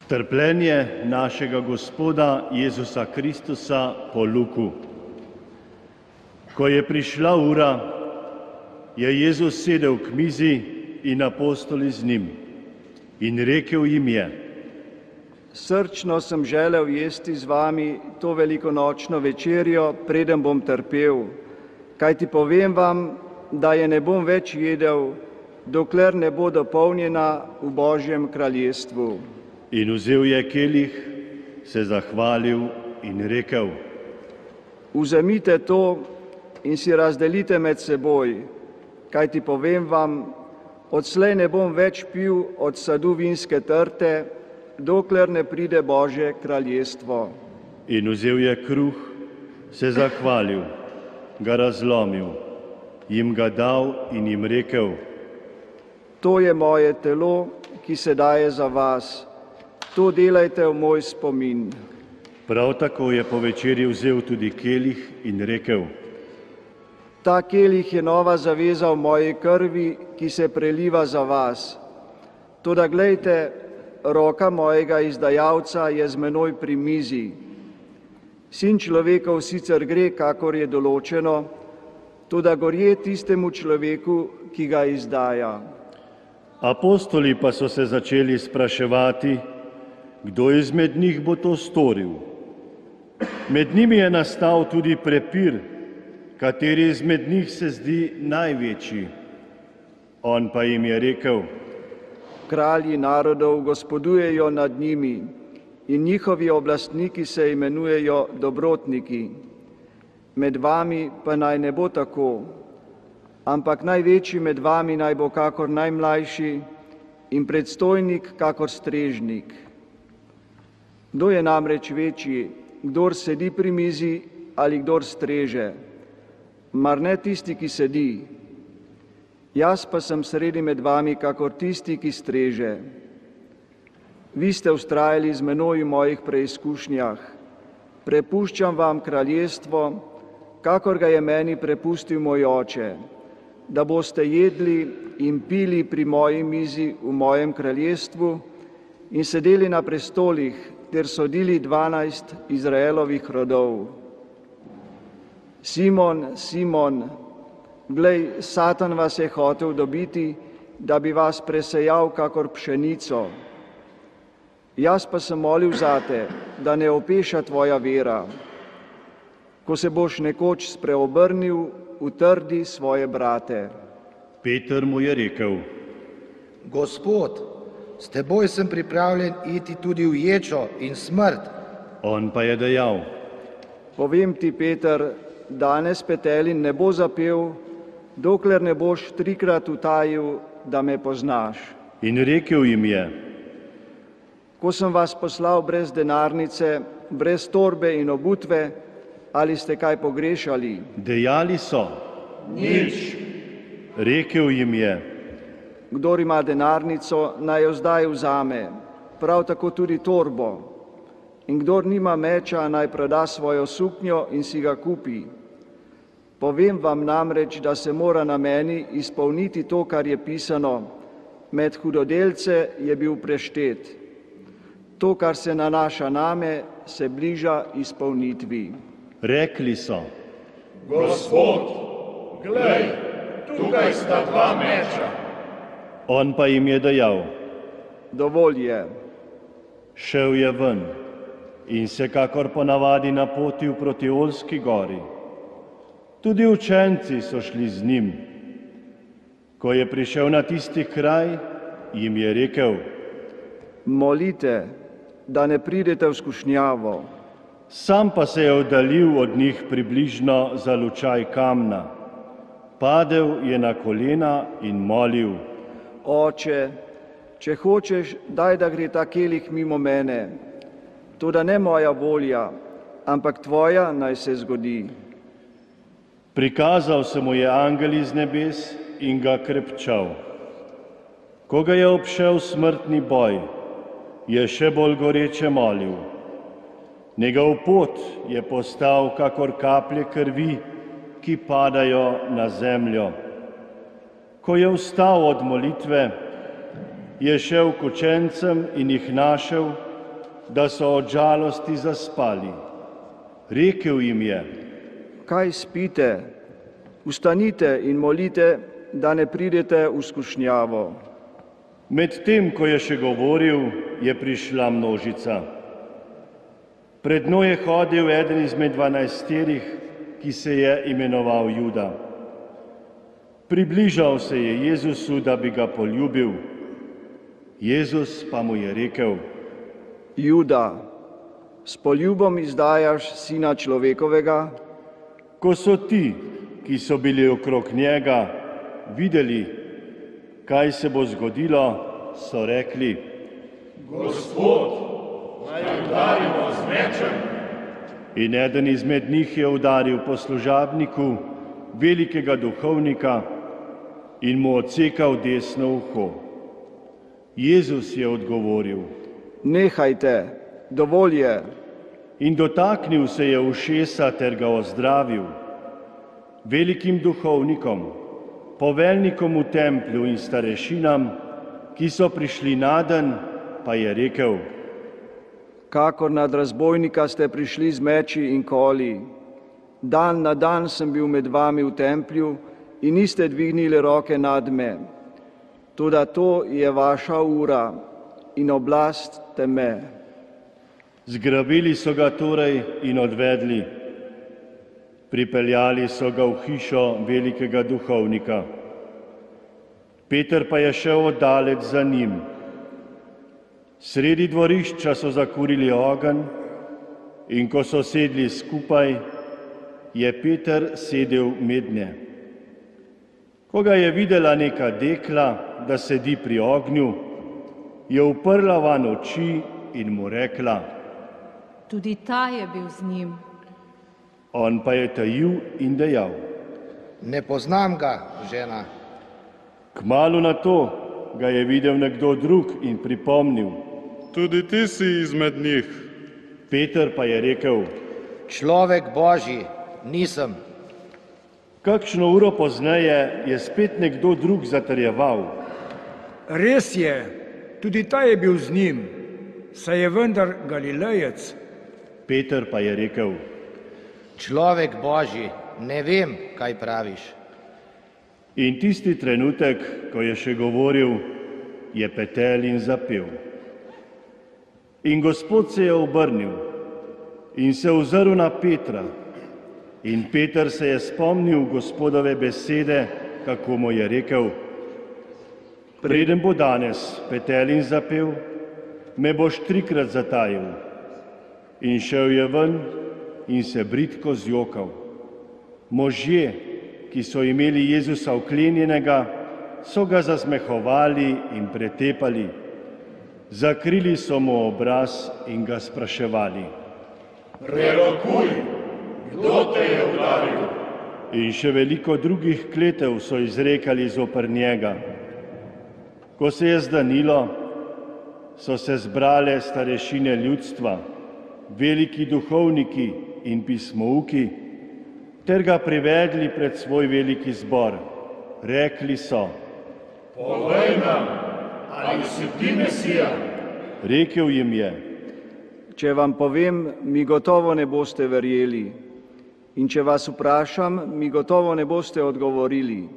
Trpljenje našega Gospoda Jezusa Kristusa po Luku. Ko je prišla ura, je Jezus sedel k mizi in apostoli z njim in rekel jim je: Srčno sem želel jesti z vami to velikonočno večerjo, preden bom trpel, kajti povem vam, da je ne bom več jedel, dokler ne bo dopolnjena v Božjem kraljestvu. In vzel je kelih, se zahvalil in rekel: Vzemite to in si razdelite med seboj, kajti povem vam, odslej ne bom več pil od sadu vinske trte, dokler ne pride Božje kraljestvo. In vzel je kruh, se zahvalil, ga razlomil, jim ga dal in jim rekel: To je moje telo, ki se daje za vas. To delajte v moj spomin. Prav tako je po večerji vzel tudi kelih in rekel: Ta kelih je nova zaveza v moji krvi, ki se preliva za vas. Toda glejte, roka mojega izdajalca je z menoj pri mizi. Sin človekov sicer gre, kakor je določeno, toda gorje tistemu človeku, ki ga izdaja. Apostoli pa so se začeli spraševati, kdo izmed njih bo to storil. Med njimi je nastal tudi prepir, kateri izmed njih se zdi največji. On pa jim je rekel: Kralji narodov gospodujejo nad njimi in njihovi oblastniki se imenujejo dobrotniki. Med vami pa naj ne bo tako, ampak največji med vami naj bo kakor najmlajši in predstojnik kakor strežnik. Kdo je namreč večji, kdor sedi pri mizi ali kdor streže? Mar ne tisti, ki sedi? Jaz pa sem sredi med vami kakor tisti, ki streže. Vi ste vztrajali z menoj v mojih preizkušnjah. Prepuščam vam kraljestvo, kakor ga je meni prepustil moj oče, da boste jedli in pili pri moji mizi v mojem kraljestvu in sedeli na prestolih, ter sodili 12 Izraelovih rodov. Simon, Simon, glej, Satan vas je hotel dobiti, da bi vas presejal kakor pšenico. Jaz pa sem molil zate, da ne opeša tvoja vera. Ko se boš nekoč spreobrnil, utrdi svoje brate. Peter mu je rekel: Gospod, s teboj sem pripravljen iti tudi v ječo in smrt. On pa je dejal: Povem ti, Peter, danes petelin ne bo zapel, dokler ne boš 3-krat utajil, da me poznaš. In rekel jim je: Ko sem vas poslal brez denarnice, brez torbe in obutve, ali ste kaj pogrešali? Dejali so: Nič. Rekel jim je: Kdor ima denarnico, naj jo zdaj vzame, prav tako tudi torbo. In kdor nima meča, naj proda svojo suknjo in si ga kupi. Povem vam namreč, da se mora na meni izpolniti to, kar je pisano: med hudodelce je bil preštet. To, kar se nanaša name, se bliža izpolnitvi. Rekli so: Gospod, glej, tukaj sta 2 meča. On pa jim je dejal: Dovolj je. Šel je ven in se kakor ponavadi napotil proti Olski gori. Tudi učenci so šli z njim. Ko je prišel na tisti kraj, jim je rekel: Molite, da ne pridete v skušnjavo. Sam pa se je oddaljil od njih približno za lučaj kamna. Padel je na kolena in molil: Oče, če hočeš, daj, da gre ta kelih mimo mene. Toda ne moja volja, ampak tvoja naj se zgodi. Prikazal se mu je angel iz nebes in ga krepčal. Ko ga je obšel smrtni boj, je še bolj goreče molil. Njegov pot je postal kakor kaplje krvi, ki padajo na zemljo. Ko je vstal od molitve, je šel k učencem in jih našel, da so od žalosti zaspali. Rekel jim je: Kaj spite? Vstanite in molite, da ne pridete v skušnjavo. Medtem, ko je še govoril, je prišla množica. Pred njo je hodil eden izmed 12, ki se je imenoval Juda. Približal se je Jezusu, da bi ga poljubil. Jezus pa mu je rekel: Juda, s poljubom izdajaš sina človekovega? Ko so ti, ki so bili okrog njega, videli, kaj se bo zgodilo, so rekli: Gospod, naj udarimo z mečem. In eden izmed njih je udaril po služabniku velikega duhovnika in mu odsekal desno uho. Jezus je odgovoril: Nehajte, dovolj je. In dotaknil se je ušesa ter ga ozdravil. Velikim duhovnikom, poveljnikom v templju in starešinam, ki so prišli naden, pa je rekel: Kakor nad razbojnika ste prišli z meči in koli. Dan na dan sem bil med vami v templju in niste dvignili roke nad me. Toda to je vaša ura in oblast teme. Zgrabili so ga torej in odvedli. Pripeljali so ga v hišo velikega duhovnika. Peter pa je šel oddaleč za njim. Sredi dvorišča so zakurili ogenj in ko so sedli skupaj, je Peter sedel mednje. Ko ga je videla neka dekla, da sedi pri ognju, je uprla van oči in mu rekla: Tudi ta je bil z njim. On pa je tajil in dejal: Ne poznam ga, žena. Kmalu na to ga je videl nekdo drug in pripomnil: Tudi ti si izmed njih. Peter pa je rekel: Človek Božji, nisem. Kakšno uro pozneje je spet nekdo drug zatrjeval: Res je, tudi ta je bil z njim, saj je vendar Galilejec. Peter pa je rekel: Človek Božji, ne vem, kaj praviš. In tisti trenutek, ko je še govoril, je petel in zapel. In Gospod se je obrnil in se ozrl na Petra. In Peter se je spomnil Gospodove besede, kako mu je rekel: Preden bo danes petel in zapel, me boš 3-krat zatajil. In šel je ven in se bridko zjokal. Možje, ki so imeli Jezusa vklenjenega, so ga zasmehovali in pretepali. Zakrili so mu obraz in ga spraševali: Prerokuj, kdo te je udaril? In še veliko drugih kletev so izrekali zoper njega. Ko se je zdanilo, so se zbrale starešine ljudstva, veliki duhovniki in pismouki, ter ga privedli pred svoj veliki zbor. Rekli so: Povej nam, ali si ti Mesija? Rekel jim je: Če vam povem, mi gotovo ne boste verjeli. In če vas vprašam, mi gotovo ne boste odgovorili.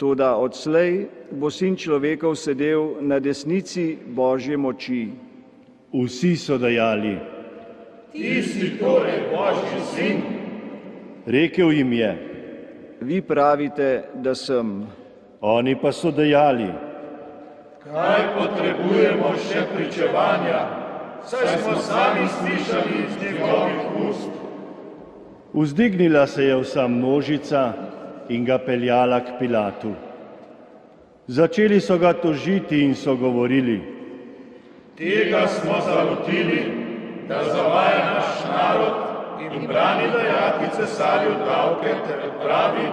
Toda odslej bo Sin človekov sedel na desnici Božje moči. Vsi so dejali: Ti si torej Božji sin? Rekel jim je: Vi pravite, da sem. Oni pa so dejali: Kaj potrebujemo še pričevanja, saj smo sami slišali iz njegovih ust. Vzdignila se je vsa množica in ga peljala k Pilatu. Začeli so ga tožiti in so govorili: Tega smo zalotili, da zavaja naš narod in brani dajati cesarju davke ter pravi,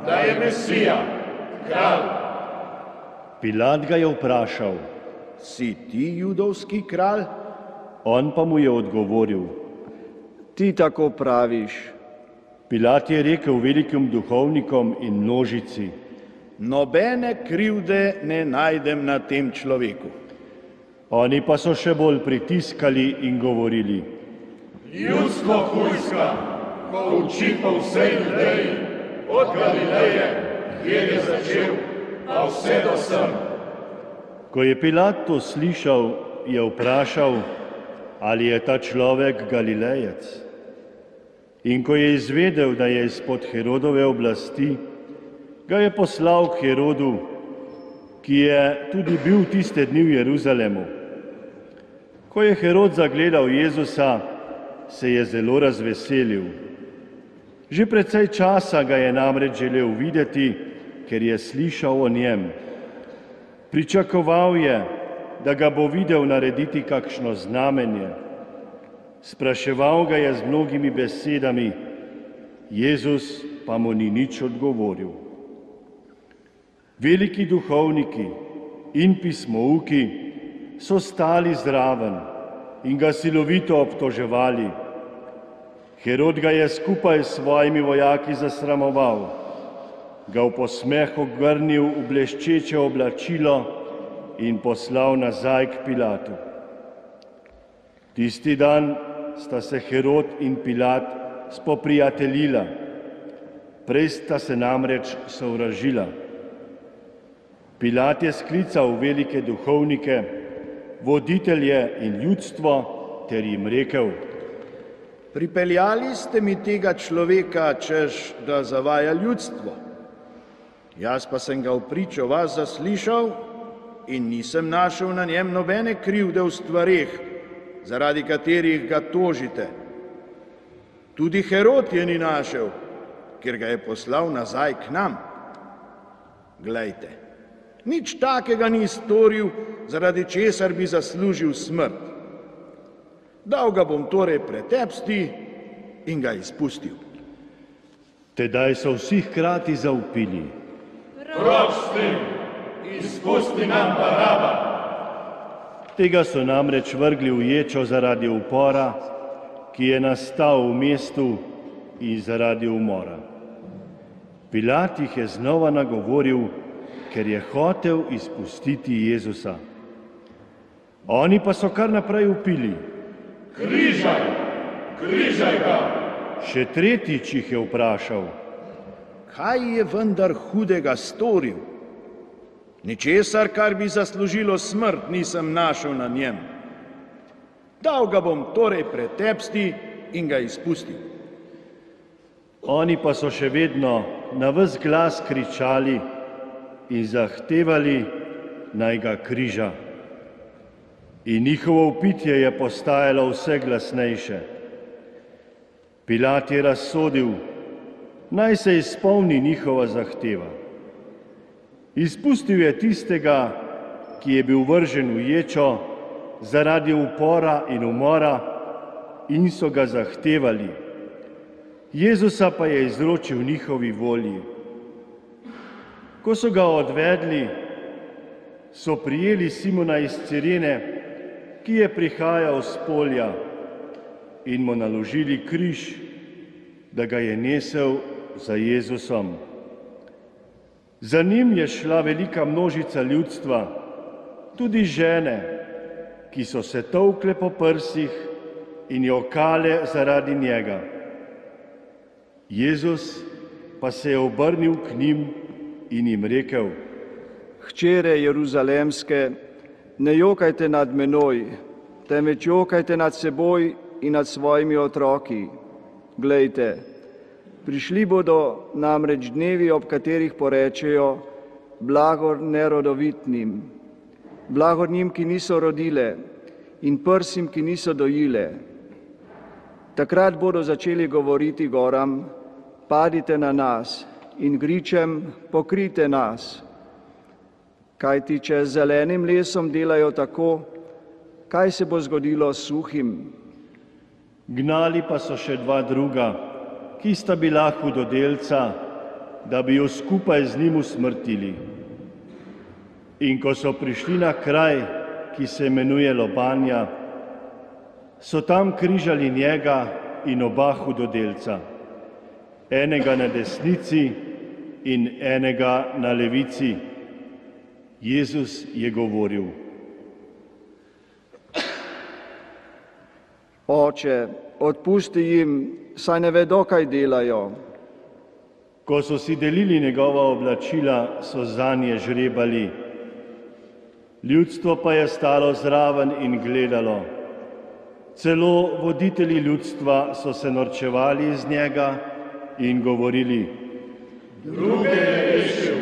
da je Mesija, kralj. Pilat ga je vprašal: Si ti judovski kralj? On pa mu je odgovoril: Ti tako praviš. Pilat je rekel velikim duhovnikom in množici: Nobene krivde ne najdem na tem človeku. Oni pa so še bolj pritiskali in govorili: Ljudstvo hujska, ko uči po vsej Judeji, od Galileje, kjer je začel, pa vse do sem. Ko je Pilat to slišal, je vprašal, ali je ta človek Galilejec. In ko je izvedel, da je izpod Herodove oblasti, ga je poslal k Herodu, ki je tudi bil tiste dni v Jeruzalemu. Ko je Herod zagledal Jezusa, se je zelo razveselil. Že precej časa ga je namreč želel videti, ker je slišal o njem. Pričakoval je, da ga bo videl narediti kakšno znamenje. Spraševal ga je z mnogimi besedami, Jezus pa mu ni nič odgovoril. Veliki duhovniki in pismouki so stali zraven in ga silovito obtoževali. Herod ga je skupaj s svojimi vojaki zasramoval, ga v posmeh ogrnil v bleščeče oblačilo in poslal nazaj k Pilatu. Tisti dan sta se Herod in Pilat spoprijateljila, prej sta se namreč sovražila. Pilat je sklical velike duhovnike, voditelje in ljudstvo ter jim rekel: Pripeljali ste mi tega človeka, češ da zavaja ljudstvo. Jaz pa sem ga v pričo vas zaslišal in nisem našel na njem nobene krivde v stvareh, zaradi katerih ga tožite. Tudi Herod je ni našel, ker ga je poslal nazaj k nam. Glejte, nič takega ni storil, zaradi česar bi zaslužil smrt. Dal ga bom torej pretepsti in ga izpustil. Tedaj so vsi hkrati zavpili: Proč s tem, izpusti nam Baraba. Tega so namreč vrgli v ječo zaradi upora, ki je nastal v mestu in zaradi umora. Pilat jih je znova nagovoril, ker je hotel izpustiti Jezusa. Oni pa so kar naprej vpili: Križaj, križaj ga. Še tretjič jih je vprašal: Kaj je vendar hudega storil? Ničesar, kar bi zaslužilo smrt, nisem našel na njem. Dal ga bom torej pretepsti in ga izpustil. Oni pa so še vedno na ves glas kričali in zahtevali, naj ga križa. In njihovo vpitje je postajalo vse glasnejše. Pilat je razsodil, naj se izpolni njihova zahteva. Izpustil je tistega, ki je bil vržen v ječo zaradi upora in umora, in so ga zahtevali. Jezusa pa je izročil njihovi volji. Ko so ga odvedli, so prijeli Simona iz Cirene, ki je prihajal s polja, in mu naložili križ, da ga je nesel za Jezusom. Za njim je šla velika množica ljudstva, tudi žene, ki so se tolkle po prsih in jokale zaradi njega. Jezus pa se je obrnil k njim in jim rekel: Hčere Jeruzalemske, ne jokajte nad menoj, temveč jokajte nad seboj in nad svojimi otroki. Glejte, prišli bodo namreč dnevi, ob katerih porečejo blagor nerodovitnim, blagor njim, ki niso rodile, in prsim, ki niso dojile. Takrat bodo začeli govoriti goram: padite na nas, in gričem: pokrite nas. Kajti če z zelenim lesom delajo tako, kaj se bo zgodilo s suhim? Gnali pa so še dva druga, ki sta bila hudodelca, da bi jo skupaj z njim usmrtili. In ko so prišli na kraj, ki se imenuje Lobanja, so tam križali njega in oba hudodelca, enega na desnici in enega na levici. Jezus je govoril: Oče, odpusti jim, saj ne vedo, kaj delajo. Ko so si delili njegova oblačila, so zanje žrebali. Ljudstvo pa je stalo zraven in gledalo. Celo voditelji ljudstva so se norčevali iz njega in govorili: Druge je rešil,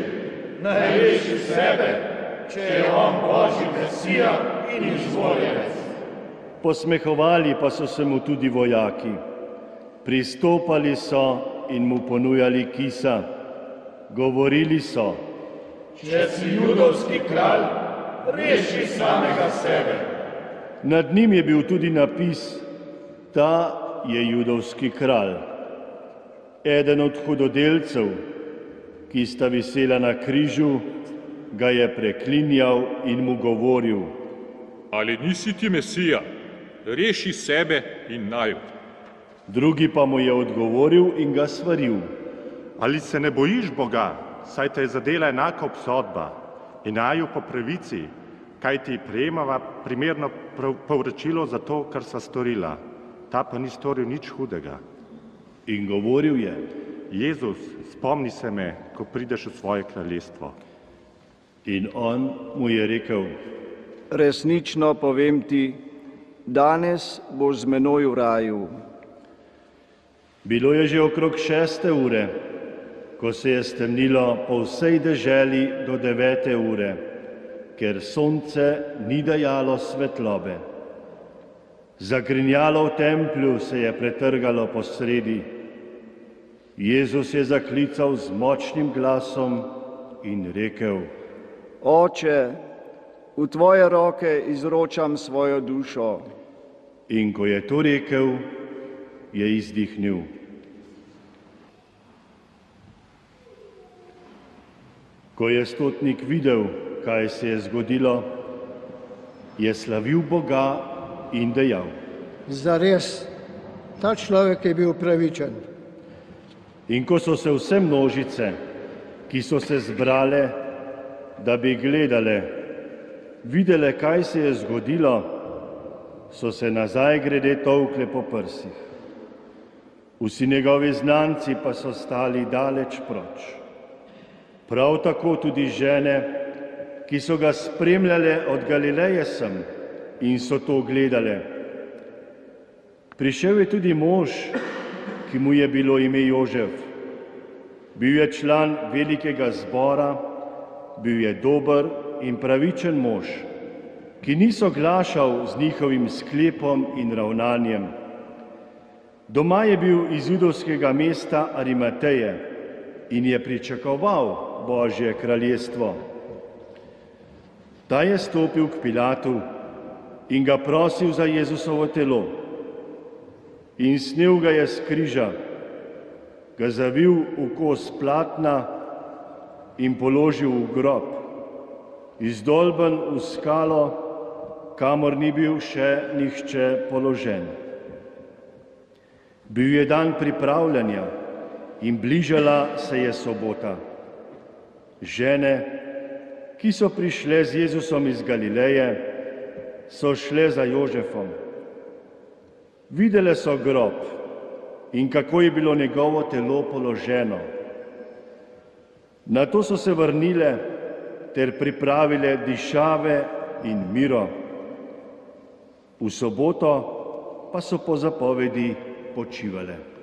naj reši sebe, če je on Božji Mesija in izvoljenec. Posmehovali pa so se mu tudi vojaki. Pristopali so in mu ponujali kisa. Govorili so: Če si judovski kralj, reši samega sebe. Nad njim je bil tudi napis: Ta je judovski kralj. Eden od hudodelcev, ki sta visela na križu, ga je preklinjal in mu govoril: Ali nisi ti Mesija? Reši sebe in naju. Drugi pa mu je odgovoril in ga svaril: Ali se ne bojiš Boga, saj te je zadela enaka obsodba, in naju po pravici, kaj ti prejemava primerno povračilo za to, kar sva storila. Ta pa ni storil nič hudega. In govoril je: Jezus, spomni se me, ko prideš v svoje kraljestvo. In on mu je rekel: Resnično povem ti, danes boš z menoj v raju. Bilo je že okrog 6. ure, ko se je stemnilo po vsej deželi do 9. ure, ker sonce ni dajalo svetlobe. Zagrinjalo v templju se je pretrgalo po sredi. Jezus je zaklical z močnim glasom in rekel: Oče, v tvoje roke izročam svojo dušo. In ko je to rekel, je izdihnil. Ko je stotnik videl, kaj se je zgodilo, je slavil Boga in dejal: Zares, ta človek je bil pravičen. In ko so se vse množice, ki so se zbrale, da bi gledale, videle, kaj se je zgodilo, so se nazaj grede tolkle po prsih. Vsi njegovi znanci pa so stali daleč proč. Prav tako tudi žene, ki so ga spremljale od Galileje sem in so to gledale. Prišel je tudi mož, ki mu je bilo ime Jožef. Bil je član velikega zbora, bil je dober in pravičen mož, ki ni soglašal z njihovim sklepom in ravnanjem. Doma je bil iz judovskega mesta Arimateje in je pričakoval Božje kraljestvo. Ta je stopil k Pilatu in ga prosil za Jezusovo telo. In snel ga je s križa, ga zavil v kos platna in položil v grob, izdolben v skalo, kamor ni bil še nihče položen. Bil je dan pripravljanja in bližala se je sobota. Žene, ki so prišle z Jezusom iz Galileje, so šle za Jožefom. Videle so grob in kako je bilo njegovo telo položeno. Nato so se vrnile ter pripravile dišave in miro. V soboto pa so po zapovedi počivale.